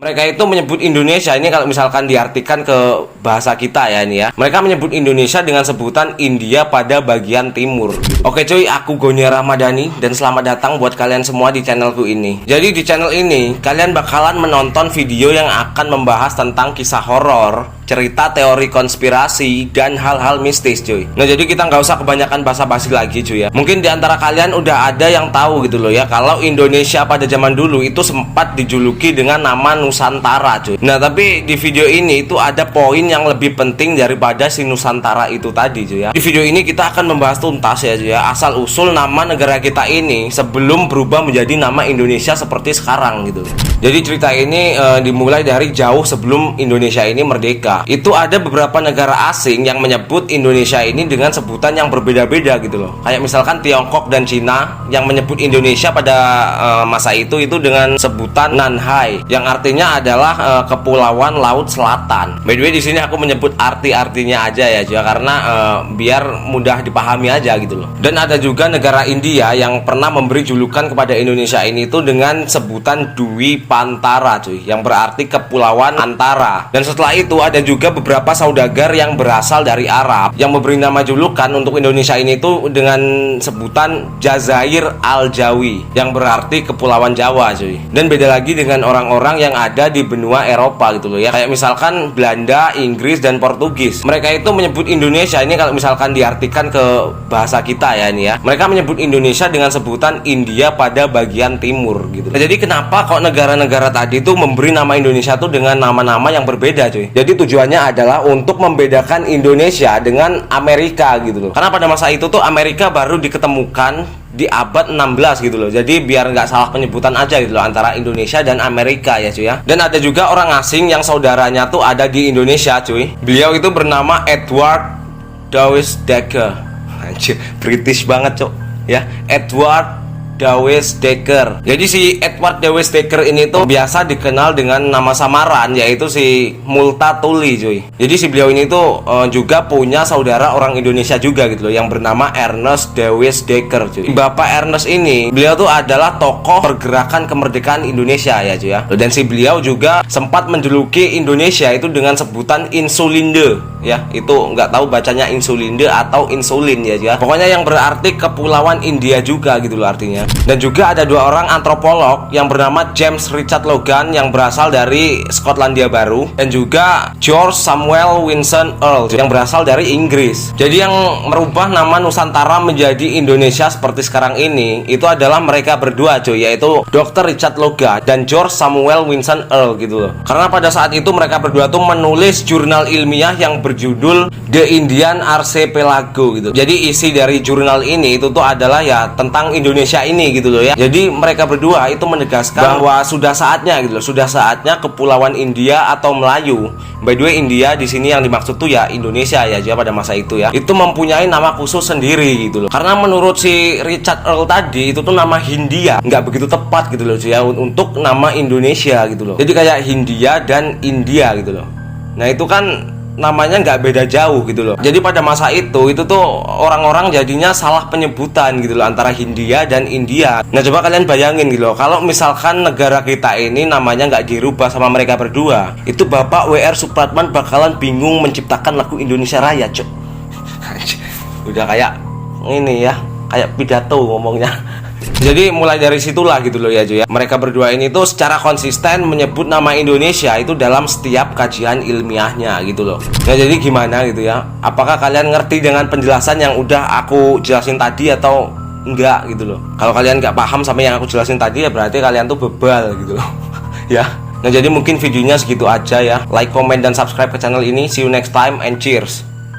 Mereka itu menyebut Indonesia ini kalau misalkan diartikan ke bahasa kita ya ini ya. Mereka menyebut Indonesia dengan sebutan India pada bagian timur. Oke cuy, aku Gonia Ramadhani dan selamat datang buat kalian semua di channelku ini. Jadi di channel ini kalian bakalan menonton video yang akan membahas tentang kisah horor, cerita teori konspirasi, dan hal-hal mistis cuy. Nah jadi kita nggak usah kebanyakan basa-basi lagi cuy ya. Mungkin di antara kalian udah ada yang tahu gitu loh ya, kalau Indonesia pada zaman dulu itu sempat dijuluki dengan nama Nusantara cuy. Nah tapi di video ini itu ada poin yang lebih penting daripada si Nusantara itu tadi cuy ya. Di video ini kita akan membahas tuntas ya cuy ya, asal usul nama negara kita ini sebelum berubah menjadi nama Indonesia seperti sekarang gitu. Jadi cerita ini dimulai dari jauh sebelum Indonesia ini merdeka. Itu ada beberapa negara asing yang menyebut Indonesia ini dengan sebutan yang berbeda-beda gitu loh. Kayak misalkan Tiongkok dan Cina yang menyebut Indonesia pada masa itu dengan sebutan Nanhai, yang artinya adalah kepulauan laut selatan. By the way di sini aku menyebut arti-artinya aja ya juga karena biar mudah dipahami aja gitu loh. Dan ada juga negara India yang pernah memberi julukan kepada Indonesia ini itu dengan sebutan Dwi Pantara cuy, yang berarti kepulauan antara. Dan setelah itu ada juga beberapa saudagar yang berasal dari Arab yang memberi nama julukan untuk Indonesia ini itu dengan sebutan Jazair Al-Jawi, yang berarti kepulauan Jawa cuy. Dan beda lagi dengan orang-orang yang ada di benua Eropa gitu loh ya, kayak misalkan Belanda, Inggris, dan Portugis. Mereka itu menyebut Indonesia ini kalau misalkan diartikan ke bahasa kita ya ini ya, mereka menyebut Indonesia dengan sebutan India pada bagian timur gitu. Nah, jadi kenapa kok negara-negara tadi itu memberi nama Indonesia tuh dengan nama-nama yang berbeda cuy? Jadi tujuannya adalah untuk membedakan Indonesia dengan Amerika gitu loh. Karena pada masa itu tuh Amerika baru diketemukan di abad 16 gitu loh. Jadi biar nggak salah penyebutan aja gitu loh antara Indonesia dan Amerika ya cuy ya. Dan ada juga orang asing yang saudaranya tuh ada di Indonesia cuy. Beliau itu bernama Edward Dawes Dekker. Anjir, British banget cok ya, Edward Dawes Dekker. Jadi si Edward Dawes Dekker ini tuh biasa dikenal dengan nama samaran yaitu si Multatuli cuy. Jadi si beliau ini tuh juga punya saudara orang Indonesia juga gitu loh yang bernama Ernest Dawes Dekker cuy. Bapak Ernest ini beliau tuh adalah tokoh pergerakan kemerdekaan Indonesia ya cuy ya. Dan si beliau juga sempat menjuluki Indonesia itu dengan sebutan Insulinde ya. Itu nggak tahu bacanya Insulinde atau insulin ya cuy ya. Pokoknya yang berarti kepulauan India juga gitu loh artinya. Dan juga ada dua orang antropolog yang bernama James Richard Logan yang berasal dari Skotlandia Baru, dan juga George Samuel Winston Earl yang berasal dari Inggris. Jadi yang merubah nama Nusantara menjadi Indonesia seperti sekarang ini itu adalah mereka berdua cuy, yaitu Dr. Richard Logan dan George Samuel Winston Earl gitu loh. Karena pada saat itu mereka berdua tuh menulis jurnal ilmiah yang berjudul The Indian Archipelago gitu. Jadi isi dari jurnal ini itu tuh adalah ya tentang Indonesia ini gitu loh ya. Jadi mereka berdua itu menegaskan bahwa sudah saatnya gitu loh, sudah saatnya kepulauan India atau Melayu. By the way India di sini yang dimaksud tuh ya Indonesia ya juga pada masa itu ya. Itu mempunyai nama khusus sendiri gitu loh. Karena menurut si Richard Earl tadi itu tuh nama Hindia nggak begitu tepat gitu loh ya untuk nama Indonesia gitu loh. Jadi kayak Hindia dan India gitu loh. Nah itu kan namanya nggak beda jauh gitu loh. Jadi pada masa itu tuh orang-orang jadinya salah penyebutan gitu loh antara Hindia dan India. Nah coba kalian bayangin gitu loh, kalau misalkan negara kita ini namanya nggak dirubah sama mereka berdua, itu Bapak W.R. Supratman bakalan bingung menciptakan lagu Indonesia Raya cok. Udah kayak ini ya, kayak pidato ngomongnya. Jadi mulai dari situlah gitu loh ya cuy ya. Mereka berdua ini tuh secara konsisten menyebut nama Indonesia itu dalam setiap kajian ilmiahnya gitu loh. Nah jadi gimana gitu ya, apakah kalian ngerti dengan penjelasan yang udah aku jelasin tadi atau enggak gitu loh? Kalau kalian nggak paham sama yang aku jelasin tadi ya berarti kalian tuh bebal gitu loh ya. Nah jadi mungkin videonya segitu aja ya. Like, comment, dan subscribe ke channel ini. See you next time and cheers.